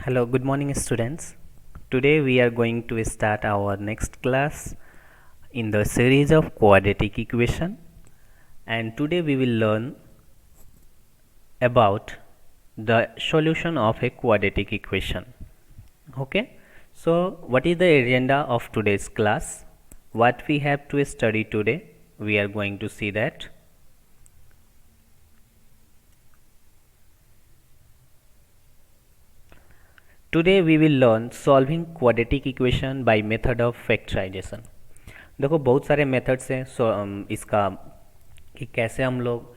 Hello, good morning, students. Today we are going to start our next class in the series of quadratic equation, and today we will learn about the solution of a quadratic equation. Okay, so what is the agenda of today's class? What we have to study today? We are going to see that. Today we will learn solving quadratic equation by method of factorization. देखो बहुत सारे methods हैं इसका कि कैसे हम लोग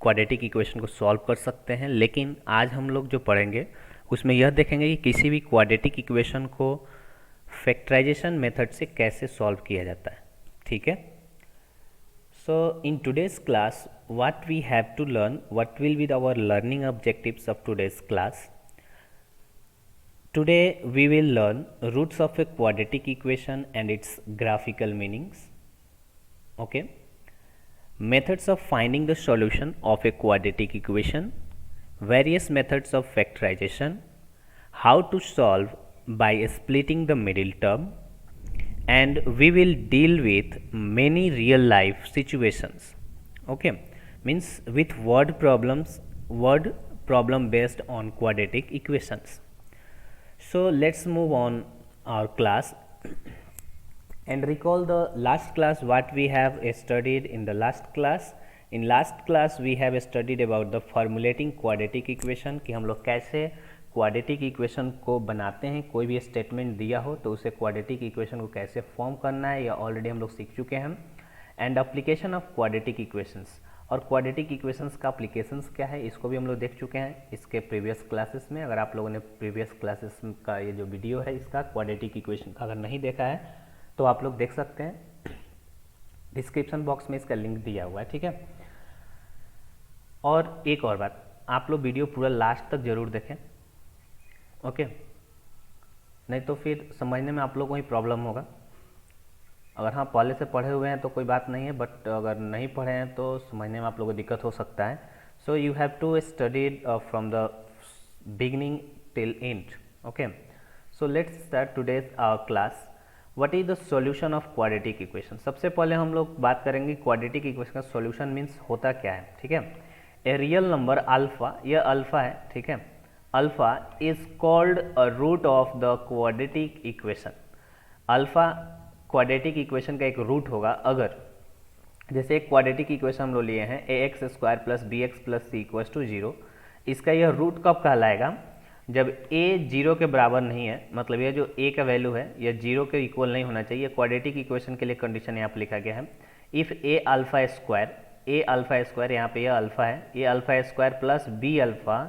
quadratic equation को सॉल्व कर सकते हैं, लेकिन आज हम लोग जो पढ़ेंगे उसमें यह देखेंगे कि किसी भी क्वाड्रेटिक इक्वेशन को फैक्टराइजेशन मेथड से कैसे सॉल्व किया जाता है. ठीक है. So in today's class what we have to learn, what will be our learning objectives of today's class. Today we will learn roots of a quadratic equation and its graphical meanings. Okay. Methods of finding the solution of a quadratic equation, various methods of factorization, how to solve by splitting the middle term, and we will deal with many real life situations. Okay, means with word problem based on quadratic equations. So let's move on our class and recall the last class what we have studied in the last class. In last class we have studied about the formulating quadratic equation कि हम लोग कैसे quadratic equation को बनाते हैं. कोई भी statement दिया हो तो उसे क्वाड्रेटिक इक्वेशन को कैसे फॉर्म करना है, या ऑलरेडी हम लोग सीख चुके हैं. And application of quadratic equations, और क्वाड्रेटिक इक्वेशंस का अप्लीकेशंस क्या है इसको भी हम लोग देख चुके हैं इसके प्रीवियस क्लासेस में. अगर आप लोगों ने प्रीवियस क्लासेस का ये जो वीडियो है इसका क्वाड्रेटिक इक्वेशन का अगर नहीं देखा है तो आप लोग देख सकते हैं, डिस्क्रिप्शन बॉक्स में इसका लिंक दिया हुआ है. ठीक है. और एक और बात, आप लोग वीडियो पूरा लास्ट तक जरूर देखें. ओके, नहीं तो फिर समझने में आप लोगों को ही प्रॉब्लम होगा. अगर हाँ पहले से पढ़े हुए हैं तो कोई बात नहीं है, बट अगर नहीं पढ़े हैं तो समझने में आप लोगों को दिक्कत हो सकता है. So you have to study from the beginning till end. Okay, so let's start today's our class. What is the solution of quadratic equation. सबसे पहले हम लोग बात करेंगे क्वाड्रेटिक इक्वेशन का सॉल्यूशन मीन्स होता क्या है. ठीक है. ए रियल नंबर अल्फा, यह अल्फा है. ठीक है. Alpha is called a root of the quadratic equation. Alpha quadratic equation का एक रूट होगा. अगर जैसे एक क्वाड्रेटिक इक्वेशन हम लोग लिए हैं a x square plus b x plus c equals to 0, इसका यह रूट कब कहलाएगा, जब ए 0 के बराबर नहीं है. मतलब यह जो ए का वैल्यू है यह 0 के इक्वल नहीं होना चाहिए. क्वाड्रेटिक इक्वेशन के लिए कंडीशन यहाँ पर लिखा गया है, इफ ए अल्फा स्क्वायर, यहाँ पे यह अल्फा है, a alpha square plus b alpha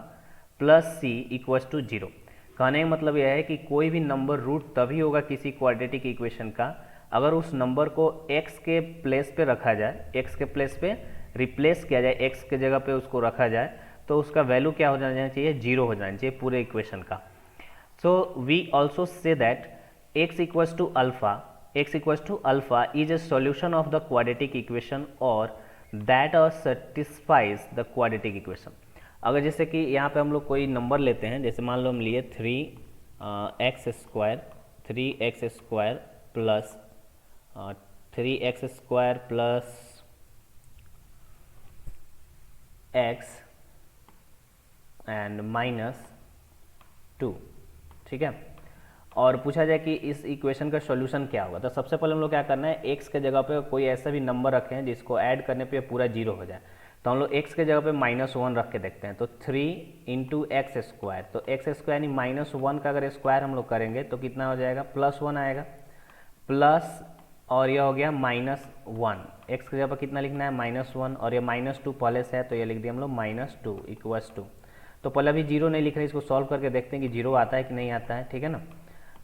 plus c equals to 0. कहने का मतलब यह है कि कोई भी नंबर रूट तभी होगा किसी क्वाड्रेटिक इक्वेशन का अगर उस नंबर को x के प्लेस पे रखा जाए, x के प्लेस पे रिप्लेस किया जाए, x के जगह पे उसको रखा जाए तो उसका वैल्यू क्या हो जाना चाहिए, 0 हो जाना चाहिए पूरे इक्वेशन का. So we also say that x equals to alpha is a solution of the quadratic equation और दैट और सेटिस्फाइज द क्वाड्रेटिक इक्वेशन. अगर जैसे कि यहाँ पे हम लोग कोई नंबर लेते हैं, जैसे मान लो हम लिए 3x square plus 3x square plus x and minus 2. ठीक है. और पूछा जाए कि इस इक्वेशन का सॉल्यूशन क्या होगा, तो सबसे पहले हम लोग क्या करना है, x के जगह पे कोई ऐसा भी नंबर रखें हैं जिसको ऐड करने पे पूरा 0 हो जाए. तो हम लोग x के जगह पे -1 रख के देखते हैं. तो 3 इंटू एक्स स्क्वायर, तो एक्स स्क्वायर यानी -1 का अगर स्क्वायर हम लोग करेंगे तो कितना हो जाएगा, +1 आएगा. प्लस और यह हो गया -1. x के जगह पर कितना लिखना है, -1, और ये -2 पहले से है तो ये लिख दिया हम लोग -2 इक्वल्स टू. तो पहले अभी 0 नहीं लिख रहे, इसको सॉल्व करके देखते हैं कि 0 आता है कि नहीं आता है. ठीक है ना.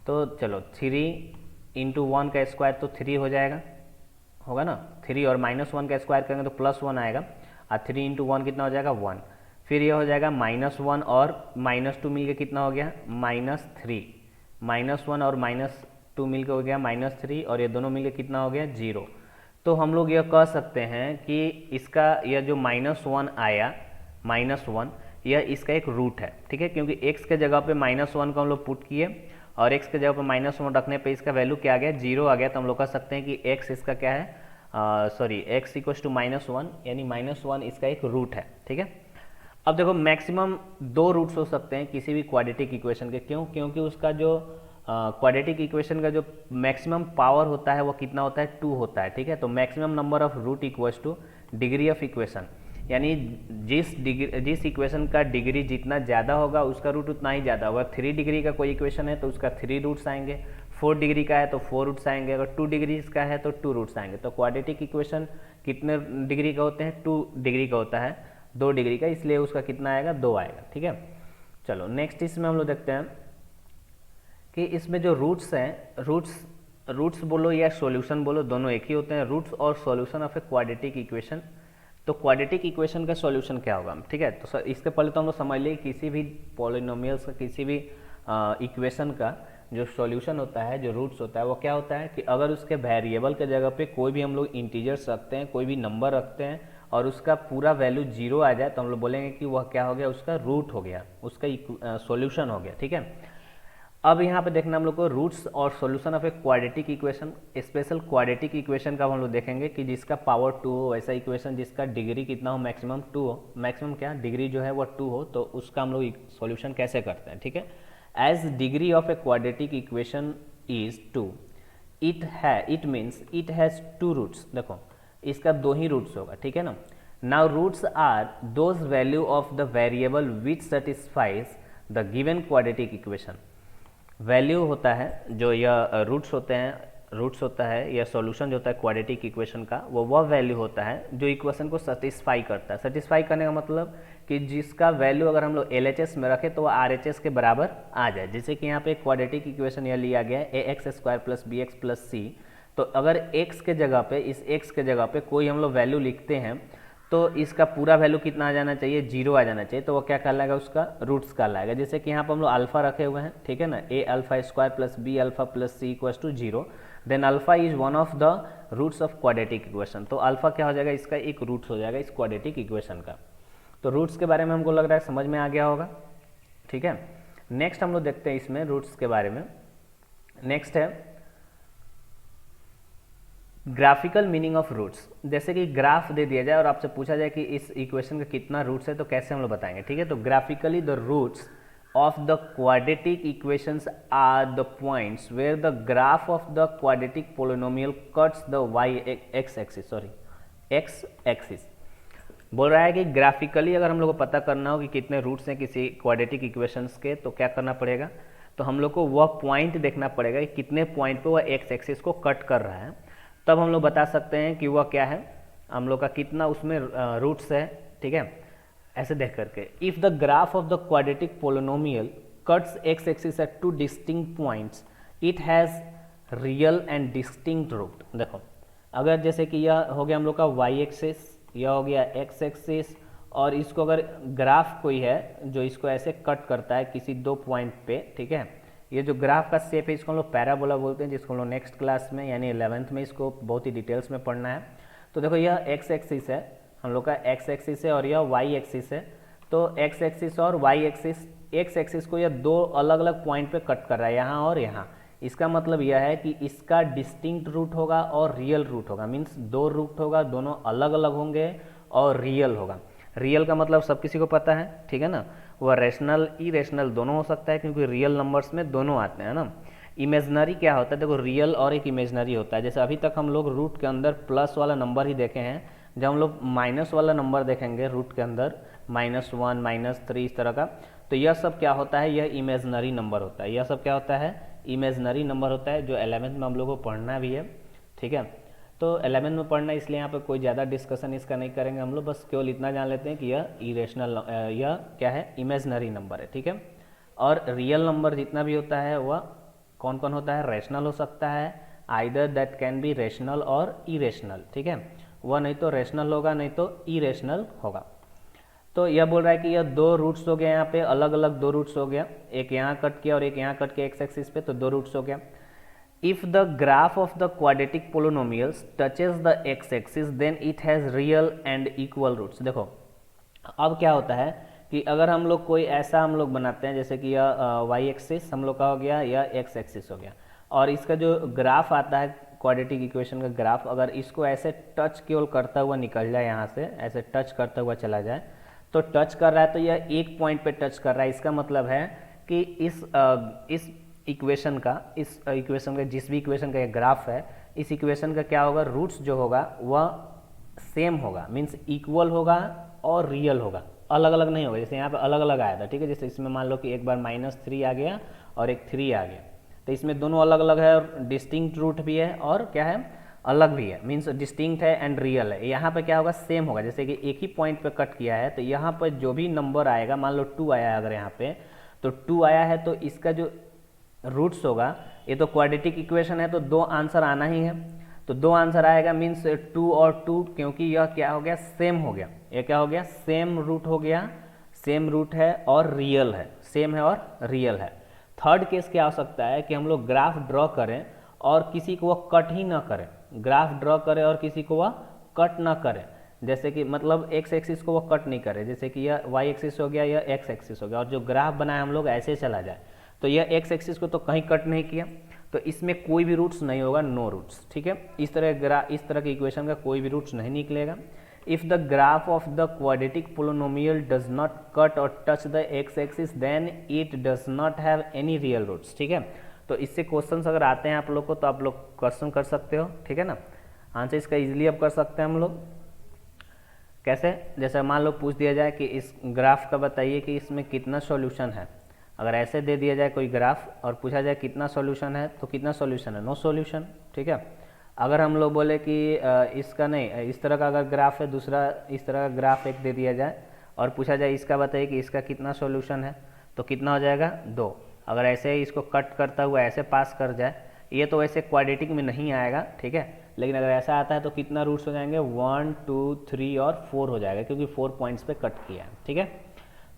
तो चलो 3 इंटू 1 का स्क्वायर तो 3 हो जाएगा, होगा ना. 3 और -1 का स्क्वायर करेंगे तो +1 आएगा, और 3 इंटू 1 कितना हो जाएगा, 1. फिर यह हो जाएगा -1 और -2 मिलके कितना हो गया, -3. -1 और -2 मिलके हो गया -3, और ये दोनों मिलके कितना हो गया, 0. तो हम लोग यह कह सकते हैं कि इसका यह जो -1 आया, -1 यह इसका एक रूट है, ठीक है, क्योंकि x के जगह पे -1 को हम लोग पुट किए और x के जगह पे -1 रखने पे इसका वैल्यू क्या आ गया, 0 आ गया। तो हम लोग कह सकते हैं कि x इसका क्या है, x इक्वल टू -1, यानी -1 इसका एक रूट है, ठीक है। अब देखो मैक्सिमम 2 रूट्स हो सकते हैं किसी भी क्वाड्रेटिक इक्वेशन के, क्यों, क्योंकि उसका जो क्वाड्रेटिक इक्वेशन का जो मैक्सिमम पावर होता है वो कितना होता है, 2 होता है, ठीक है। तो maximum number of root equals to degree of equation, यानी जिस इक्वेशन का डिग्री जितना ज़्यादा होगा उसका रूट उतना ही ज़्यादा होगा। 3 डिग्री का कोई इक्वेशन है तो उसका 3 रूट्स आएंगे, 4 डिग्री का है तो 4 रूट्स आएंगे, अगर 2 डिग्री का है तो 2 रूट्स आएंगे। तो क्वाड्रेटिक इक्वेशन कितने डिग्री का होते हैं, 2 डिग्री का होता है, 2 डिग्री का, इसलिए उसका कितना आएगा, 2 आएगा, ठीक है। चलो नेक्स्ट इसमें हम लोग देखते हैं कि इसमें जो रूट्स हैं, रूट्स बोलो या सॉल्यूशन बोलो, दोनों एक ही होते हैं, रूट्स और solution of a quadratic equation. तो क्वाड्रेटिक इक्वेशन का सॉल्यूशन क्या होगा, ठीक है। तो इसके पहले तो हम लोग समझ लिए किसी भी पॉलिनोमियल्स का, किसी भी इक्वेशन का जो सॉल्यूशन होता है, जो रूट्स होता है, वो क्या होता है कि अगर उसके वेरिएबल के जगह पे कोई भी हम लोग इंटीजर्स रखते हैं, कोई भी नंबर रखते हैं और उसका पूरा वैल्यू 0 आ जाए तो हम लोग बोलेंगे कि वह क्या हो गया, उसका रूट हो गया, उसका सॉल्यूशन हो गया, ठीक है। अब यहाँ पे देखना हम लोग को रूट्स और solution of a quadratic equation, special quadratic equation का हम लोग देखेंगे कि जिसका पावर 2 हो, वैसा इक्वेशन जिसका डिग्री कितना हो, मैक्सिमम 2 हो, मैक्सिमम क्या डिग्री जो है वो 2 हो, तो उसका हम लोग सॉल्यूशन कैसे करते हैं, ठीक है। As degree of a quadratic equation is 2, it means it has 2 roots. देखो इसका 2 ही रूट्स होगा, ठीक है ना। Now roots are those value of the variable which satisfies the given quadratic equation. Value होता है जो यह रूट्स होता है या सॉल्यूशन जो होता है क्वाड्रेटिक इक्वेशन का, वह वैल्यू होता है जो इक्वेशन को सेटिस्फाई करता है। सेटिस्फाई करने का मतलब कि जिसका वैल्यू अगर हम लोग LHS में रखें तो वह RHS के बराबर आ जाए। जैसे कि यहाँ पे क्वाड्रेटिक इक्वेशन यह लिया गया है ax² + bx + c, तो अगर x के जगह पे, इस x के जगह पे कोई हम लोग वैल्यू लिखते हैं तो इसका पूरा वैल्यू कितना आ जाना चाहिए, 0 आ जाना चाहिए, तो वो क्या कहलाएगा, उसका रूट्स कहलाएगा। जैसे कि यहाँ पर हम लोग अल्फा रखे हुए हैं, ठीक है ना, a² + b α + c = 0, then alpha is one of the roots of quadratic equation. तो अल्फा क्या हो जाएगा, इसका एक रूट्स हो जाएगा इस क्वाड्रेटिक इक्वेशन का। तो रूट्स के बारे में हमको लग रहा है समझ में आ गया होगा, ठीक है। नेक्स्ट हम लोग देखते हैं इसमें रूट्स के बारे में। नेक्स्ट है ग्राफिकल मीनिंग ऑफ रूट्स। जैसे कि ग्राफ दे दिया जाए और आपसे पूछा जाए कि इस इक्वेशन का कितना रूट्स है, तो कैसे हम लोग बताएंगे, ठीक है। तो graphically the roots of the quadratic equations are the points where the graph of the quadratic polynomial cuts the x axis। बोल रहा है कि ग्राफिकली अगर हम लोग को पता करना हो कि कितने रूट्स हैं किसी क्वाड्रेटिक इक्वेशंस के, तो क्या करना पड़ेगा, तो हम लोग को वह पॉइंट देखना पड़ेगा कि कितने पॉइंट पे वह एक्स एक्सिस को कट कर रहा है, तब हम लोग बता सकते हैं कि वह क्या है, हम लोग का कितना उसमें रूट्स है, ठीक है। ऐसे देख करके if the graph of the quadratic polynomial cuts x axis at 2 distinct points it has real and distinct root. देखो अगर जैसे कि यह हो गया हम लोग का वाई एक्सिस, यह हो गया एक्स एक्सिस, और इसको अगर ग्राफ कोई है जो इसको ऐसे कट करता है किसी 2 पॉइंट पे, ठीक है, ये जो ग्राफ का शेप है इसको हम लोग पैराबोला बोलते हैं, जिसको हम लोग नेक्स्ट क्लास में यानी 11th में इसको बहुत ही डिटेल्स में पढ़ना है। तो देखो यह एक्स एक्सिस है, हम लोग का एक्स एक्सिस है, और यह वाई एक्सिस है। तो एक्स एक्सिस और वाई एक्सिस, एक्स एक्सिस को यह 2 अलग अलग पॉइंट पे कट कर रहा है, यहाँ और यहाँ। इसका मतलब यह है कि इसका डिस्टिंक्ट रूट होगा और रियल रूट होगा, मीन्स 2 रूट होगा, दोनों अलग अलग होंगे और रियल होगा। रियल का मतलब सब किसी को पता है, ठीक है ना, वह रेशनल इरेशनल दोनों हो सकता है, क्योंकि रियल नंबर्स में दोनों आते हैं ना। इमेजनरी क्या होता है, देखो रियल और एक इमेजनरी होता है। जैसे अभी तक हम लोग रूट के अंदर प्लस वाला नंबर ही देखे हैं, जब हम लोग माइनस वाला नंबर देखेंगे रूट के अंदर -1 -3 इस तरह का, तो यह सब क्या होता है, यह इमेजनरी नंबर होता है। यह सब क्या होता है, इमेजनरी नंबर होता है, जो 11th में हम लोग को पढ़ना भी है, ठीक है। तो 11th में पढ़ना, इसलिए यहाँ पे कोई ज़्यादा डिस्कशन इसका नहीं करेंगे हम लोग, बस केवल इतना जान लेते हैं कि यह इरेशनल, यह क्या है, इमेजनरी नंबर है, ठीक है। और रियल नंबर जितना भी होता है वह कौन कौन होता है, रैशनल हो सकता है, either that can be rational और इरेशनल, ठीक है, वह नहीं तो रैशनल होगा नहीं तो इरेशनल होगा। तो यह बोल रहा है कि यह 2 रूट्स हो गया, यहाँ पे अलग अलग 2 रूट्स हो गया, एक यहाँ कट किया और एक यहाँ कट किया एक्स एक्सिस पे, तो 2 रूट्स हो गया। If the graph of the quadratic polynomials touches the x axis then it has real and equal roots. देखो अब क्या होता है कि अगर हम लोग कोई ऐसा हम लोग बनाते हैं, जैसे कि यह वाई एक्सिस हम लोग का हो गया, या एक्स एक्सिस हो गया, और इसका जो ग्राफ आता है क्वाड्रेटिक इक्वेशन का ग्राफ, अगर इसको ऐसे टच केवल करता हुआ निकल जाए, यहाँ से ऐसे टच करता हुआ चला जाए, तो टच कर रहा है तो यह एक पॉइंट पे टच कर रहा है। इसका मतलब है कि इस इक्वेशन का जिस भी इक्वेशन का ये ग्राफ है, इस इक्वेशन का क्या होगा, रूट्स जो होगा वह सेम होगा, मीन्स इक्वल होगा और रियल होगा, अलग अलग नहीं होगा। जैसे यहाँ पे अलग अलग आया था, ठीक है, जैसे इसमें मान लो कि एक बार -3 आ गया और एक 3 आ गया, तो इसमें दोनों अलग अलग है और डिस्टिंक्ट रूट भी है और क्या है, अलग भी है, मीन्स डिस्टिंक्ट है एंड रियल है। यहाँ पे क्या होगा, सेम होगा। जैसे कि एक ही पॉइंट पे कट किया है, तो यहाँ पर जो भी नंबर आएगा, मान लो 2 आया है अगर यहाँ पे, तो 2 आया है तो इसका जो रूट्स होगा, ये तो क्वाड्रेटिक इक्वेशन है तो 2 आंसर आना ही है, तो 2 आंसर आएगा, मीन्स 2 और 2, क्योंकि यह क्या हो गया, सेम हो गया। ये क्या हो गया, सेम रूट हो गया, सेम रूट है और रियल है, सेम है और रियल है। थर्ड केस क्या हो सकता है कि हम लोग ग्राफ ड्रॉ करें और किसी को वह कट ही ना करें, ग्राफ ड्रॉ करें और किसी को वह कट ना करें, जैसे कि मतलब एक्स एक्सिस को वह कट नहीं करे, जैसे कि यह वाई एक्सिस हो गया, यह एक्स एक्सिस हो गया, और जो ग्राफ बनाया हम लोग ऐसे चला जाए, तो यह एक्स एक्सिस को तो कहीं कट नहीं किया, तो इसमें कोई भी रूट्स नहीं होगा, नो रूट्स, ठीक है। इस तरह के इक्वेशन का कोई भी रूट्स नहीं निकलेगा। If the graph of the quadratic polynomial does not cut or touch the x axis then it does not have any real roots, ठीक है। तो इससे क्वेश्चंस अगर आते हैं आप लोग को, तो आप लोग क्वेश्चन कर सकते हो, ठीक है ना। आंसर इसका इजीली अब कर सकते हैं हम लोग। कैसे, जैसे मान लो पूछ दिया जाए कि इस ग्राफ का बताइए कि इसमें कितना सॉल्यूशन है। अगर ऐसे दे दिया जाए कोई ग्राफ और पूछा जाए कितना सॉल्यूशन है, तो कितना सॉल्यूशन है, नो सॉल्यूशन, ठीक है। अगर हम लोग बोले कि इसका नहीं, इस तरह का अगर ग्राफ है, दूसरा इस तरह का ग्राफ एक दे दिया जाए और पूछा जाए इसका बताइए कि इसका कितना सॉल्यूशन है, तो कितना हो जाएगा, 2। अगर ऐसे ही इसको कट करता हुआ ऐसे पास कर जाए, ये तो वैसे क्वाड्रेटिक में नहीं आएगा, ठीक है, लेकिन अगर ऐसा आता है तो कितना रूट्स हो जाएंगे, 1 2 3 और 4 हो जाएगा, क्योंकि 4 पॉइंट्स पे कट किया है, ठीक है।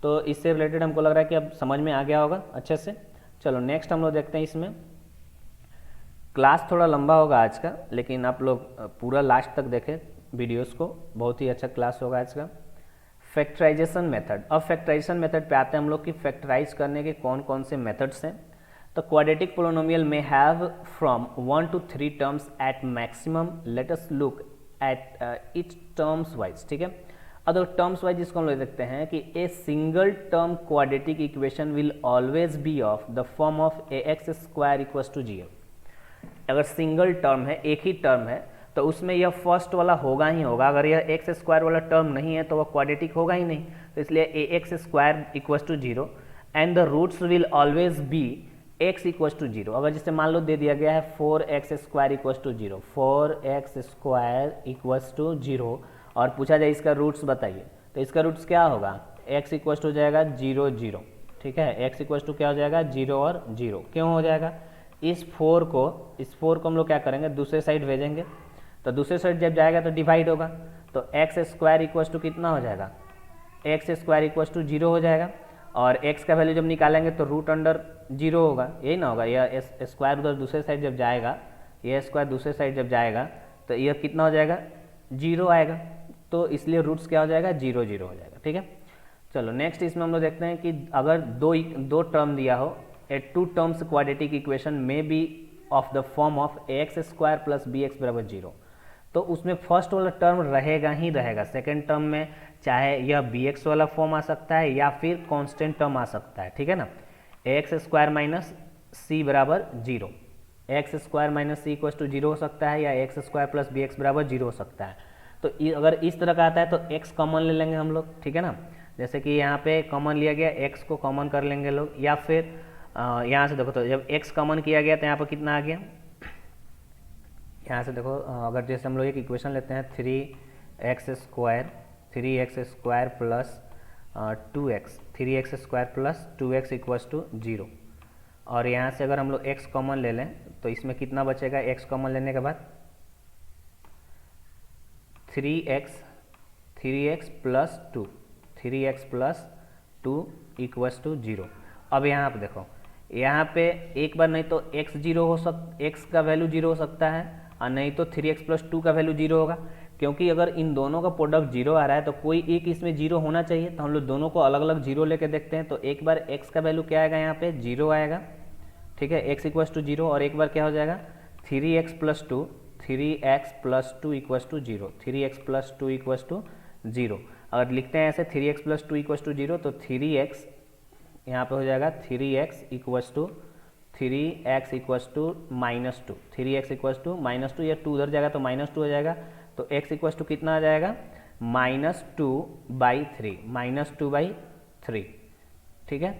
तो इससे रिलेटेड हमको लग रहा है कि अब समझ में आ गया होगा अच्छे से। चलो नेक्स्ट हम लोग देखते हैं। इसमें क्लास थोड़ा लंबा होगा आज का, लेकिन आप लोग पूरा लास्ट तक देखें वीडियोस को, बहुत ही अच्छा क्लास होगा आज का। Factorization method. अब फैक्टराइजेशन मेथड पे आते हैं हम लोग कि फैक्टराइज करने के कौन कौन से मेथड्स हैं। तो क्वाड्रेटिक पोलिनोमियल में have from 1 to 3 terms at maximum. Let us look at it terms wise, ठीक है। अगर टर्म्स वाइज इसको हम लोग देखते हैं कि a single term quadratic equation will always be of the form of a x square equals to 0। अगर सिंगल टर्म है, एक ही टर्म है, तो उसमें यह फर्स्ट वाला होगा ही होगा। अगर यह एक्स स्क्वायर वाला टर्म नहीं है तो वह क्वाड्रेटिक होगा ही नहीं, तो इसलिए a x square equals to 0 and the roots will always be x equals to 0। अगर जैसे मान लो दे दिया गया है 4x square equals to 0, 4x square equals to 0, और पूछा जाए इसका रूट्स बताइए, तो इसका रूट्स क्या होगा, x इक्वल्स टू हो जाएगा 0 0, ठीक है। x इक्वल्स टू क्या हो जाएगा, 0 और 0। क्यों हो जाएगा, इस 4 को हम लोग क्या करेंगे, दूसरे साइड भेजेंगे, तो दूसरे साइड जब जाएगा तो डिवाइड होगा, तो एक्स स्क्वायर इक्वल्स टू कितना हो जाएगा, एक्स स्क्वायर इक्वल्स टू 0 हो जाएगा, और x का वैल्यू जब निकालेंगे तो रूट अंडर 0 होगा, यही ना होगा। यह स्क्वायर उधर दूसरे साइड जब जाएगा, यह स्क्वायर दूसरे साइड जब जाएगा तो यह कितना हो जाएगा, 0 आएगा, तो इसलिए रूट्स क्या हो जाएगा, 0 0 हो जाएगा, ठीक है। चलो नेक्स्ट इसमें हम लोग देखते हैं कि अगर दो टर्म दिया हो, ए 2 टर्म्स क्वाड्रेटिक इक्वेशन में be of the form of x square plus b x बराबर 0, तो उसमें फर्स्ट वाला टर्म रहेगा ही रहेगा। सेकेंड टर्म में चाहे यह बी एक्स वाला फॉर्म आ सकता है या फिर कांस्टेंट टर्म आ सकता है, ठीक है ना। एक्स स्क्वायर माइनस सी बराबर 0, x square minus c equals to 0 हो सकता है, या x square plus b x बराबर 0 हो सकता है। तो अगर इस तरह का आता है तो x कॉमन ले लेंगे हम लोग, ठीक है ना। जैसे कि यहाँ पे कॉमन लिया गया, x को कॉमन कर लेंगे लोग, या फिर यहाँ से देखो, तो जब x कॉमन किया गया तो यहाँ पर कितना आ गया, यहाँ से देखो, अगर जैसे हम लोग एक इक्वेशन लेते हैं 3x square plus 2x, 3x square plus 2x equals to 0, और यहाँ से अगर हम लोग x कॉमन ले लें तो इसमें कितना बचेगा, x कॉमन लेने के बाद 3x plus 2, 3x plus 2 equals to 0। अब यहाँ पे देखो, यहाँ पे एक बार नहीं तो x का वैल्यू 0 हो सकता है, और नहीं तो 3x प्लस 2 का वैल्यू 0 होगा। क्योंकि अगर इन दोनों का प्रोडक्ट जीरो आ रहा है तो कोई एक इसमें जीरो होना चाहिए, तो हम लोग दोनों को अलग अलग जीरो लेके देखते हैं। तो एक बार x का वैल्यू क्या आएगा, यहाँ पे जीरो आएगा, ठीक है, x इक्वल्स टू जीरो, और एक बार क्या हो जाएगा 3x plus two, 3x plus two equals to zero, 3x plus two equals to zero. अगर लिखते हैं ऐसे 3x plus two equals to zero, तो 3x यहाँ पे हो जाएगा 3x equals to, 3x equals to minus two, 3x equals to minus two, या टू उधर जाएगा तो माइनस टू हो जाएगा, तो x इक्वल्स टू कितना आ जाएगा -2/3, -2/3, ठीक है।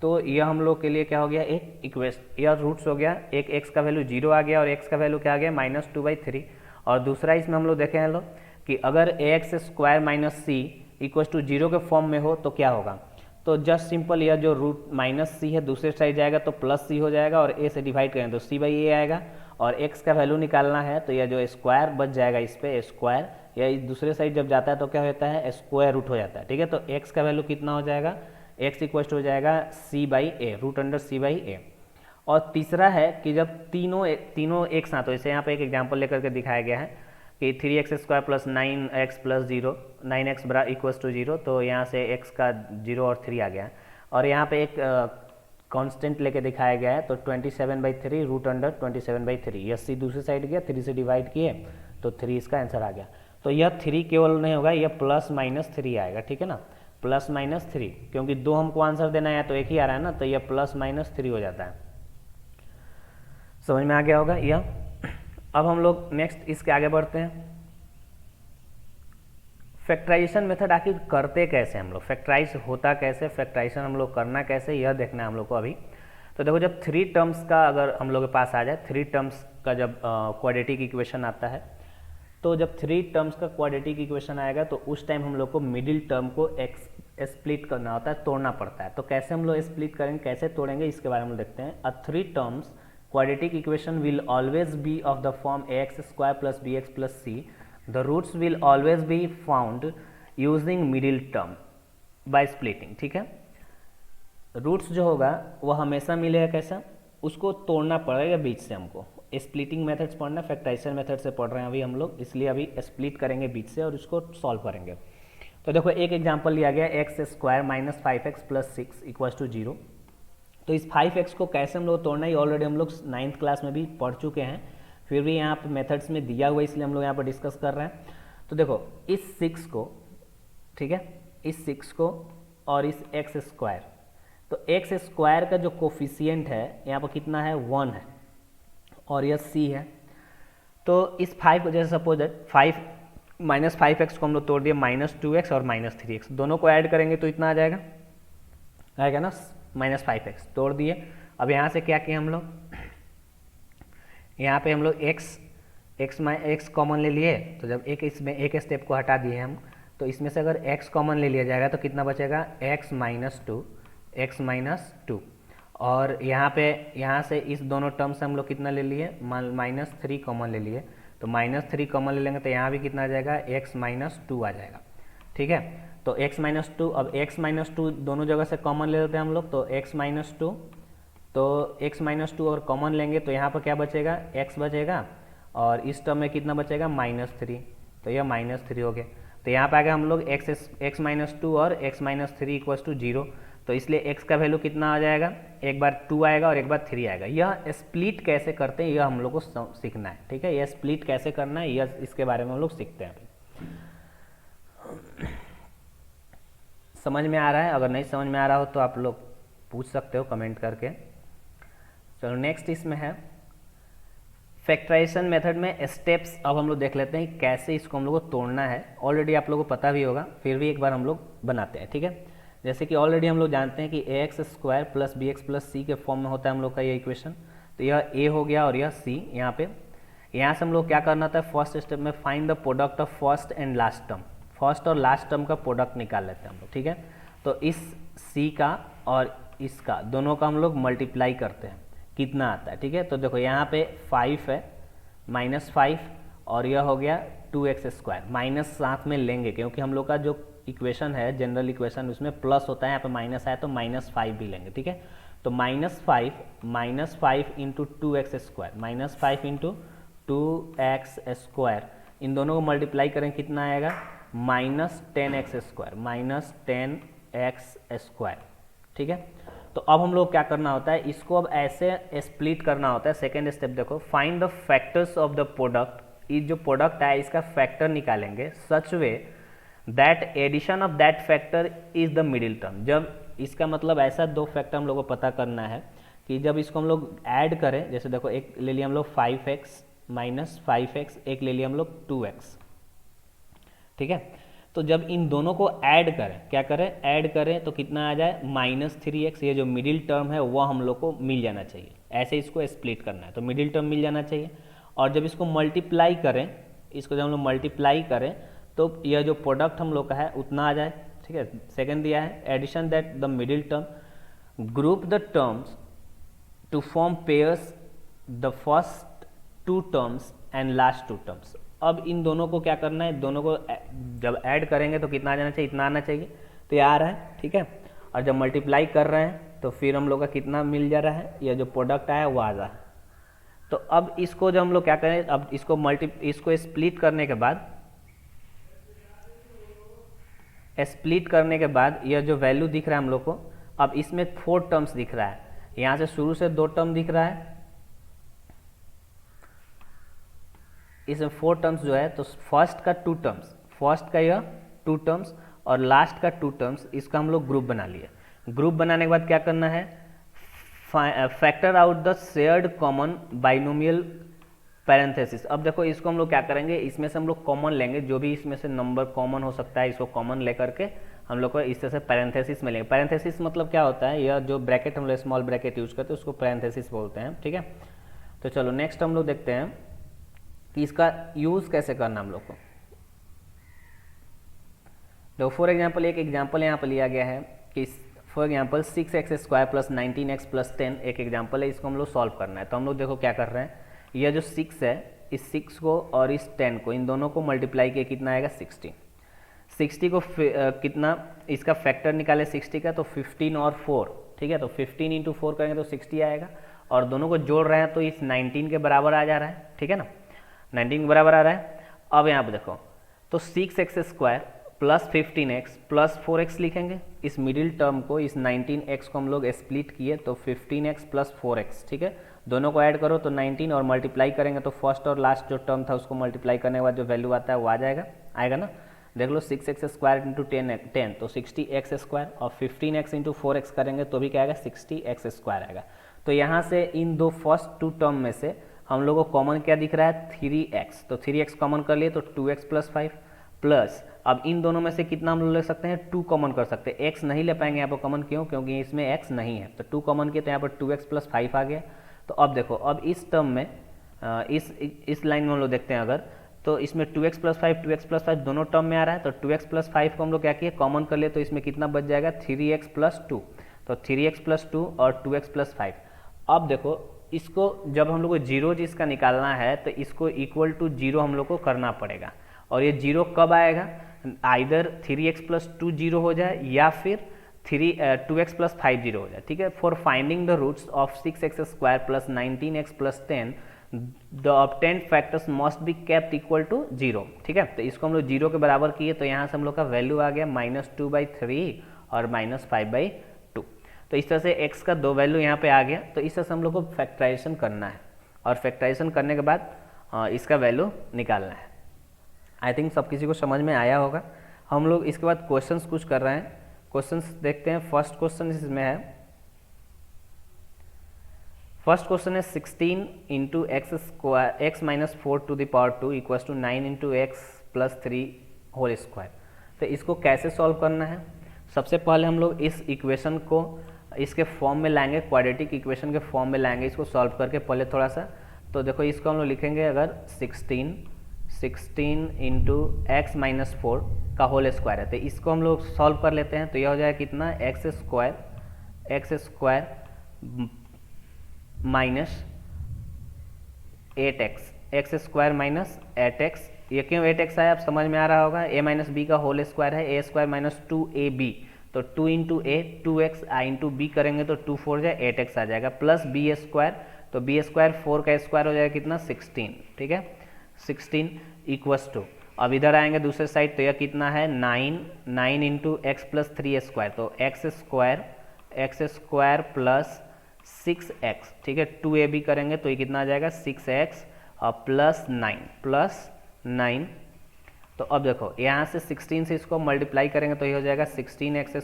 तो यह हम लोग के लिए क्या हो गया, एक इक्वेशन, यह रूट्स हो गया, एक x का वैल्यू जीरो आ गया और x का वैल्यू क्या आ गया -2/3। और दूसरा इसमें हम लोग देखें हम लोग कि अगर ax square minus c equals to zero के फॉर्म में हो तो क्या होगा। तो जस्ट सिंपल यह जो रूट माइनस सी है दूसरे साइड जाएगा तो प्लस सी हो जाएगा, और a से डिवाइड करें तो c/a आएगा, और x का वैल्यू निकालना है तो यह जो स्क्वायर बच जाएगा इस पे स्क्वायर, या इस दूसरे साइड जब जाता है तो क्या होता है स्क्वायर रूट हो जाता है, ठीक है। तो x का वैल्यू कितना हो जाएगा, x इक्वल हो जाएगा c/a, रूट अंडर c/a। और तीसरा है कि जब तीनों एक साथ हो, जैसे यहाँ पे एक एग्जांपल लेकर के दिखाया गया है कि 3x square plus 9x plus 0, 9x बरा इक्वल्स टू 0, तो यहाँ से x का 0 और 3 आ गया, और यहाँ पे एक कांस्टेंट लेके दिखाया गया है, तो 27/3 रूट अंडर 27/3, यह c दूसरी साइड गया, 3 से डिवाइड किए तो 3 इसका आंसर आ गया। तो यह 3 केवल नहीं होगा, यह +-3 आएगा, ठीक है ना, +-3, क्योंकि दो हमको आंसर देना है तो एक ही आ रहा है ना, तो यह +-3 हो जाता है। समझ में आ गया होगा यह। अब हम लोग नेक्स्ट इसके आगे बढ़ते हैं। फैक्टराइजेशन मेथड आखिर करते कैसे हम लोग, फैक्टराइज होता कैसे, फैक्टराइजेशन हम लोग करना कैसे, यह देखना है हम लोग को अभी। तो देखो जब 3 टर्म्स का अगर हम लोग के पास आ जाए, 3 टर्म्स का जब क्वाड्रेटिक इक्वेशन आता है, तो जब 3 टर्म्स का क्वाड्रेटिक इक्वेशन आएगा तो उस टाइम हम लोग को मिडिल टर्म को स्प्लिट करना होता है, तोड़ना पड़ता है। तो कैसे हम लोग स्प्लिट करेंगे, कैसे तोड़ेंगे, इसके बारे में देखते हैं। 3 terms quadratic equation will always be of the form ax square plus bx plus c. The roots will always be found using middle term by splitting, ठीक है। रूट्स जो होगा वह हमेशा मिलेगा कैसा, उसको तोड़ना पड़ेगा बीच से। हमको स्प्लिटिंग मेथड्स पढ़ना, फैक्टराइजेशन मेथड से पढ़ रहे हैं अभी हम लोग, इसलिए अभी स्प्लिट करेंगे बीच से और उसको सॉल्व करेंगे। तो देखो एक एग्जांपल लिया गया, x square minus 5x plus 6 equals to 0। तो इस 5x को कैसे हम लोग तोड़ना है, ऑलरेडी हम लोग 9th क्लास में भी पढ़ चुके हैं, फिर भी यहाँ पर मेथड्स में दिया हुआ है इसलिए हम लोग यहाँ पर डिस्कस कर रहे हैं। तो देखो इस 6 को, ठीक है, इस 6 को और इस x स्क्वायर, तो x स्क्वायर का जो कोफिशिएंट है यहाँ पर कितना है 1 है, और यह c है। तो इस 5 को जैसे सपोज 5 माइनस 5x को हम लोग तोड़ दिए -2x और -3x, दोनों को ऐड करेंगे तो इतना आ जाएगा, आएगा ना -5x, तोड़ दिए। अब यहाँ से क्या किए हम लोग, यहाँ पे हम लोग x कॉमन ले लिए, तो जब इसमें एक स्टेप को हटा दिए हम, तो इसमें से अगर x कॉमन ले लिया जाएगा तो कितना बचेगा x -2, और यहाँ से इस दोनों टर्म से हम लोग कितना ले लिए -3 कॉमन ले लिए, तो -3 कॉमन ले लेंगे तो यहाँ भी कितना आ जाएगा x -2 आ जाएगा, ठीक है। तो x -2, अब x -2 दोनों जगह से कॉमन ले लेते हैं हम लोग, तो x -2 और कॉमन लेंगे तो यहाँ पर क्या बचेगा x बचेगा, और इस टर्म में कितना बचेगा -3, तो यह -3 हो गया। तो यहाँ पे आ गया हम लोग x -2 और x -3 इक्वल्स टू 0, तो इसलिए x का वैल्यू कितना आ जाएगा, एक बार 2 आएगा और एक बार 3 आएगा। यह स्प्लिट कैसे करते हैं यह हम लोग को सीखना है, ठीक है, यह स्प्लिट कैसे करना है यह इसके बारे में हम लोग सीखते हैं अभी। समझ में आ रहा है, अगर नहीं समझ में आ रहा हो तो आप लोग पूछ सकते हो कमेंट करके। चलो नेक्स्ट इसमें है फैक्टराइजेशन मेथड में स्टेप्स। अब हम लोग देख लेते हैं कैसे इसको हम लोग को तोड़ना है, ऑलरेडी आप लोगों को पता भी होगा, फिर भी एक बार हम लोग बनाते हैं, ठीक है। जैसे कि ऑलरेडी हम लोग जानते हैं कि ax square plus bx plus c के फॉर्म में होता है हम लोग का ये इक्वेशन, तो यह a हो गया और यह c। यहाँ से हम लोग क्या करना था, फर्स्ट स्टेप में find the product of first and last term, first और लास्ट टर्म का प्रोडक्ट निकाल लेते हैं हम लोग, ठीक है। तो इस c का और इसका दोनों का हम लोग मल्टीप्लाई करते हैं, कितना आता है, ठीक है। तो देखो यहाँ पे 5 है, -5, और यह हो गया 2x स्क्वायर, माइनस साथ में लेंगे क्योंकि हम लोग का जो इक्वेशन है जनरल इक्वेशन उसमें प्लस होता है, यहाँ पे माइनस आया तो -5 भी लेंगे, ठीक है। तो -5 into 2x square, -5 into 2x square इन दोनों को मल्टीप्लाई करें कितना आएगा, -10x², -10x²। ठीक है, तो अब हम लोग क्या करना होता है, इसको अब ऐसे स्प्लिट करना होता है। सेकेंड स्टेप देखो, find the factors of the product. ये जो प्रोडक्ट है इसका फैक्टर निकालेंगे such way that addition of that factor is the middle term. जब इसका मतलब ऐसा दो फैक्टर हम लोग को पता करना है कि जब इसको हम लोग ऐड करें, जैसे देखो एक ले लिया हम लोग 5x - 5x, एक ले लिया हम लोग 2x। ठीक है, तो जब इन दोनों को ऐड करें, क्या करें, ऐड करें तो कितना आ जाए, -3x। ये जो मिडिल टर्म है वो हम लोग को मिल जाना चाहिए। ऐसे इसको स्प्लिट करना है तो मिडिल टर्म मिल जाना चाहिए। और जब इसको मल्टीप्लाई करें, इसको जब हम लोग मल्टीप्लाई करें तो यह जो प्रोडक्ट हम लोग का है उतना आ जाए। ठीक है, सेकंड दिया है addition that the middle term, group the terms to form pairs, the first 2 terms and last 2 terms. अब इन दोनों को क्या करना है, दोनों को जब ऐड करेंगे तो कितना आ जाना चाहिए, इतना आना चाहिए, तो ये आ रहा है। ठीक है, और जब मल्टीप्लाई कर रहे हैं तो फिर हम लोग का कितना मिल जा रहा है, ये जो प्रोडक्ट आया वो आ रहा है। तो अब इसको जब हम लोग क्या करें, अब इसको स्प्लिट करने के बाद यह जो वैल्यू दिख रहा है हम लोग को, अब इसमें 4 टर्म्स दिख रहा है। यहाँ से शुरू से 2 टर्म दिख रहा है, इसमें 4 टर्म्स जो है, तो फर्स्ट का 2 टर्म्स, फर्स्ट का यह 2 टर्म्स और लास्ट का 2 टर्म्स, इसका हम लोग ग्रुप बना लिए। ग्रुप बनाने के बाद क्या करना है, factor out the shared common binomial parenthesis. अब देखो इसको हम लोग क्या करेंगे, इसमें से हम लोग कॉमन लेंगे, जो भी इसमें से नंबर कॉमन हो सकता है इसको कॉमन लेकर के हम लोग को इस तरह से पैरेंथेसिस में लेंगे। पैरेंथेसिस मतलब क्या होता है, यह जो ब्रैकेट हम लोग स्मॉल ब्रैकेट यूज करते हैं उसको पैरेंथेसिस बोलते हैं। ठीक है, तो चलो नेक्स्ट हम लोग देखते हैं कि इसका यूज कैसे करना हम लोग को। तो फॉर एग्जाम्पल एक एग्जाम्पल यहाँ पर लिया गया है कि फॉर एग्जाम्पल 6x² + 19x + 10 एक एग्जाम्पल है, इसको हम लोग सॉल्व करना है। तो हम लोग देखो क्या कर रहे हैं, यह जो 6 है, इस 6 को और इस 10 को, इन दोनों को मल्टीप्लाई किया कितना आएगा, 60 को कितना इसका फैक्टर निकाले 60 का, तो 15 और 4। ठीक है, तो 15 × 4 करेंगे तो 60 आएगा, और दोनों को जोड़ रहे हैं तो इस 19 के बराबर आ जा रहा है। ठीक है ना, 19 के बराबर आ रहा है। अब यहाँ पर देखो, तो 6x² + 15x + 4x लिखेंगे। इस मिडिल टर्म को, इस 19x को हम लोग स्प्लिट किए तो 15x + 4x। ठीक है, दोनों को ऐड करो तो 19 और मल्टीप्लाई करेंगे तो फर्स्ट और लास्ट जो टर्म था उसको मल्टीप्लाई करने के बाद जो वैल्यू आता है वो आ जाएगा, आएगा ना। देख लो 6x² × 10 तो 60x², और 15x × 4x करेंगे तो भी क्या आएगा, 60x² आएगा। तो यहाँ से इन दो फर्स्ट 2 टर्म में से हम लोग को कॉमन क्या दिख रहा है, 3x। तो 3x कॉमन कर लिए तो 2x + 5 प्लस, अब इन दोनों में से कितना हम लोग ले सकते हैं, 2 कॉमन कर सकते हैं। x नहीं ले पाएंगे यहाँ पर कॉमन, क्यों, क्योंकि इसमें x नहीं है। तो 2 कॉमन किए तो यहाँ पर 2x + 5 आ गया। तो अब देखो, अब इस टर्म में इस लाइन में हम लोग देखते हैं अगर, तो इसमें 2x + 5 दोनों टर्म में आ रहा है। तो 2x + 5 को हम लोग क्या किए, कॉमन कर लिए, तो इसमें कितना बच जाएगा, 3x + 2। तो 3x + 2 और 2x + 5। अब देखो इसको जब हम लोग को जीरो इसका निकालना है तो इसको इक्वल टू 0 हम लोग को करना पड़ेगा। और ये 0 कब आएगा, आइदर 3x + 2 0 हो जाए या फिर 2x + 5 0 हो जाए। ठीक है, for finding the roots of 6x² + 19x + 10 the obtained factors must be kept equal to 0। ठीक है, तो इसको हम लोग 0 के बराबर किए तो यहाँ से हम लोग का वैल्यू आ गया -2/3 और -5/2। तो इस तरह से x का 2 वैल्यू यहाँ पे आ गया। तो इस तरह से हम लोग को फैक्टराइजेशन करना है, और फैक्टराइजेशन करने के बाद इसका वैल्यू निकालना है। आई थिंक सब किसी को समझ में आया होगा। हम लोग इसके बाद क्वेश्चंस कुछ कर रहे हैं, क्वेश्चंस देखते हैं। फर्स्ट क्वेश्चन इसमें है, फर्स्ट क्वेश्चन है 16 × x² x - 4 to the power 2 = 9 × x + 3 whole square. तो इसको कैसे सॉल्व करना है, सबसे पहले हम लोग इस इक्वेशन को इसके फॉर्म में लाएंगे, क्वाड्रेटिक इक्वेशन के फॉर्म में लाएंगे इसको सॉल्व करके पहले थोड़ा सा। तो देखो इसको हम लोग लिखेंगे अगर 16 × x - 4 का होल स्क्वायर है, तो इसको हम लोग सॉल्व कर लेते हैं। तो यह हो जाएगा कितना, x² - 8x, x² - 8x। ये क्यों 8x आया, आप समझ में आ रहा होगा, a - b का होल स्क्वायर है, a² - 2ab। तो 2 × a 2x, i × b करेंगे तो 2 4 जाए 8x आ जाएगा, प्लस b²। तो b² 4 का स्क्वायर हो जाएगा कितना, 16। ठीक है, 16 इक्वल्स टू, अब इधर आएंगे दूसरे साइड तो यह कितना है 9 इंटू एक्स प्लस 3 स्क्वायर, तो एक्स स्क्वायर प्लस 6x, ठीक है 2ab करेंगे तो ये कितना आ जाएगा 6x और प्लस 9, तो अब देखो यहाँ से 16 से इसको मल्टीप्लाई करेंगे तो ये हो जाएगा 16x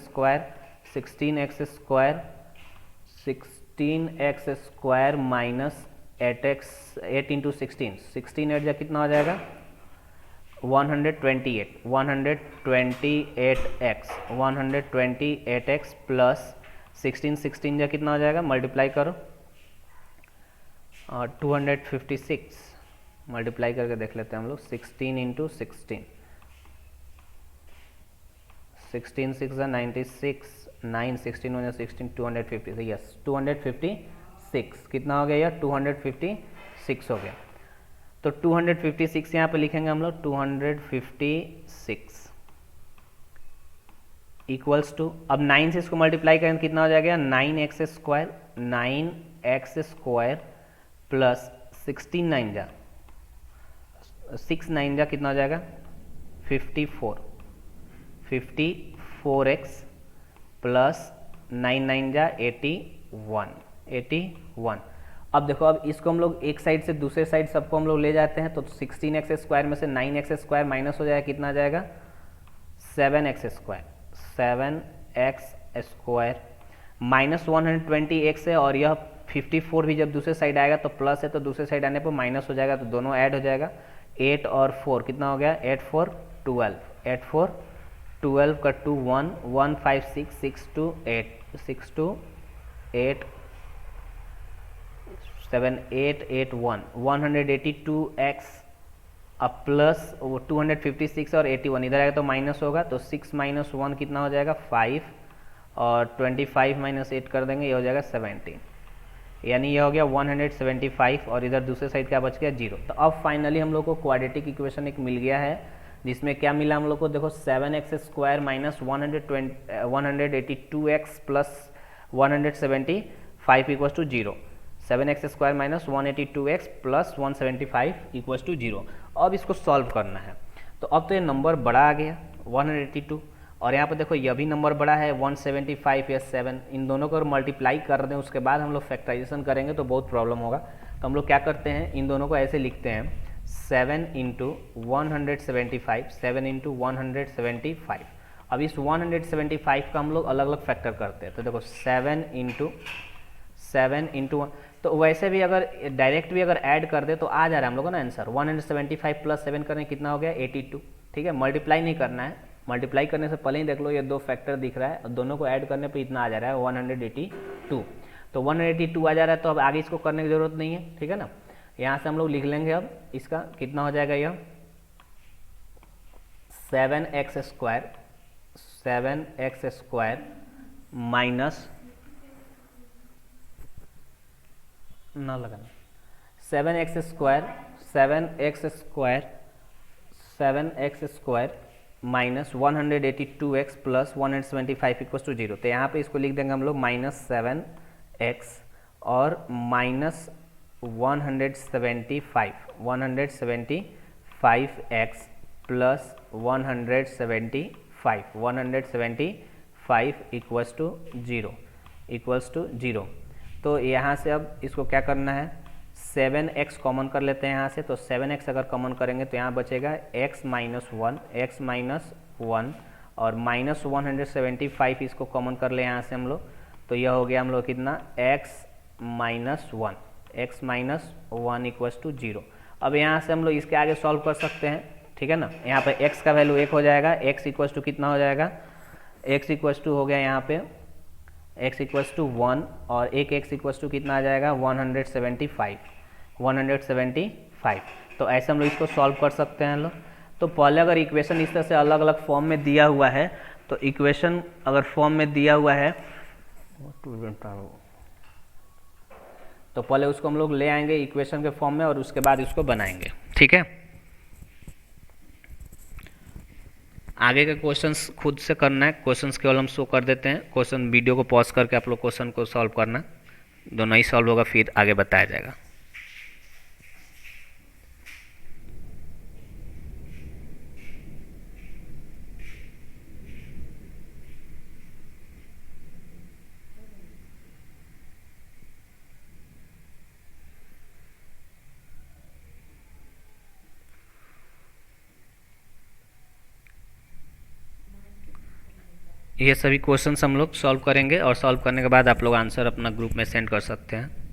स्क्वायर माइनस 8 इंटू 16 8 जा कितना हो जाएगा 128x प्लस 16 जा कितना हो जाएगा, मल्टीप्लाई करो 256, मल्टीप्लाई करके देख लेते हैं हम लोग 16 इंटू 16 6 96 9 16 1 16 256, यस 256 कितना हो गया यार 256 हो गया, तो 256 यहाँ पे लिखेंगे हम लोग 256 इक्वल्स टू, अब 9 से इसको मल्टीप्लाई करेंगे कितना हो जाएगा 9x स्क्वायर प्लस 6 9 जा कितना हो जाएगा 54x प्लस 9 जा 81। अब देखो अब इसको हम लोग एक साइड से दूसरे साइड सबको हम लोग ले जाते हैं तो 16x स्क्वायर में से 9x स्क्वायर माइनस हो जाएगा कितना आ जाएगा 7x स्क्वायर माइनस 120x है, और यह 54 भी जब दूसरे साइड आएगा तो प्लस है तो दूसरे साइड आने पर माइनस हो जाएगा, तो दोनों ऐड हो जाएगा 8 और 4 कितना हो गया 8 4 12 का 2 1 1 5 6 6 2 8 7 8 8 1 182x अब प्लस 256 और 81 इधर आएगा तो माइनस होगा, तो 6 माइनस 1 कितना हो जाएगा 5 और 25 माइनस 8 कर देंगे ये हो जाएगा 17, यानी ये हो गया 175 और इधर दूसरे साइड क्या बच गया 0। तो अब फाइनली हम लोग को क्वाड्रेटिक इक्वेशन एक मिल गया है जिसमें क्या मिला हम लोग को, देखो 7x square minus 182x plus 175 equals to 0, 7x square minus 182x plus 175 equals to 0। अब इसको सॉल्व करना है, तो अब तो ये नंबर बड़ा आ गया 182 और यहाँ पर देखो यह भी नंबर बड़ा है 175 या 7, इन दोनों को मल्टीप्लाई कर दें उसके बाद हम लोग फैक्टराइजेशन करेंगे तो बहुत प्रॉब्लम होगा, तो हम लोग क्या करते हैं इन दोनों को ऐसे लिखते हैं 7 इंटू 175। अब इस 175 का हम लोग अलग अलग फैक्टर करते हैं, तो देखो 7 इंटू तो वैसे भी अगर डायरेक्ट भी अगर ऐड कर दे तो आ जा रहा है हम लोग का ना आंसर 175 प्लस 7 करने कितना हो गया 82, ठीक है मल्टीप्लाई नहीं करना है, मल्टीप्लाई करने से पहले ही देख लो ये दो फैक्टर दिख रहा है और दोनों को ऐड करने पे इतना आ जा रहा है 182, तो 182 आ जा रहा है, तो अब आगे इसको करने की जरूरत नहीं है, ठीक है ना। यहाँ से हम लोग लिख लेंगे अब इसका कितना हो जाएगा यह 7x स्क्वायर माइनस ना लगाना 7x square minus 182x plus 175 equals to 0, तो यहाँ पे इसको लिख देंगे हम लोग माइनस 7x और minus 175x plus 175 equals to 0। तो यहाँ से अब इसको क्या करना है 7x कॉमन कर लेते हैं यहाँ से, तो 7x अगर कॉमन करेंगे तो यहाँ बचेगा x माइनस 1 और माइनस 175 इसको कॉमन कर ले यहाँ से हम लोग, तो यह हो गया हम लोग कितना x माइनस 1 इक्वल्स टू 0। अब यहाँ से हम लोग इसके आगे सॉल्व कर सकते हैं, ठीक है ना। यहाँ पे x का वैल्यू 1 हो जाएगा, x इक्वल्स टू कितना हो जाएगा x इक्वल्स टू हो गया यहाँ पे x इक्वल्स टू 1 और एक x इक्वल्स टू कितना आ जाएगा 175। तो ऐसे हम लोग इसको सॉल्व कर सकते हैं लोग। तो पहले अगर इक्वेशन इस तरह से अलग अलग फॉर्म में दिया हुआ है, तो इक्वेशन अगर फॉर्म में दिया हुआ है तो पहले उसको हम लोग ले आएंगे इक्वेशन के फॉर्म में और उसके बाद इसको बनाएंगे, ठीक है। आगे के क्वेश्चंस खुद से करना है, क्वेश्चंस केवल हम शो कर देते हैं, क्वेश्चन वीडियो को पॉज करके आप लोग क्वेश्चन को सॉल्व करना, दोनों ही सॉल्व होगा फिर आगे बताया जाएगा। ये सभी क्वेश्चंस हम लोग सॉल्व करेंगे और सॉल्व करने के बाद आप लोग आंसर अपना ग्रुप में सेंड कर सकते हैं।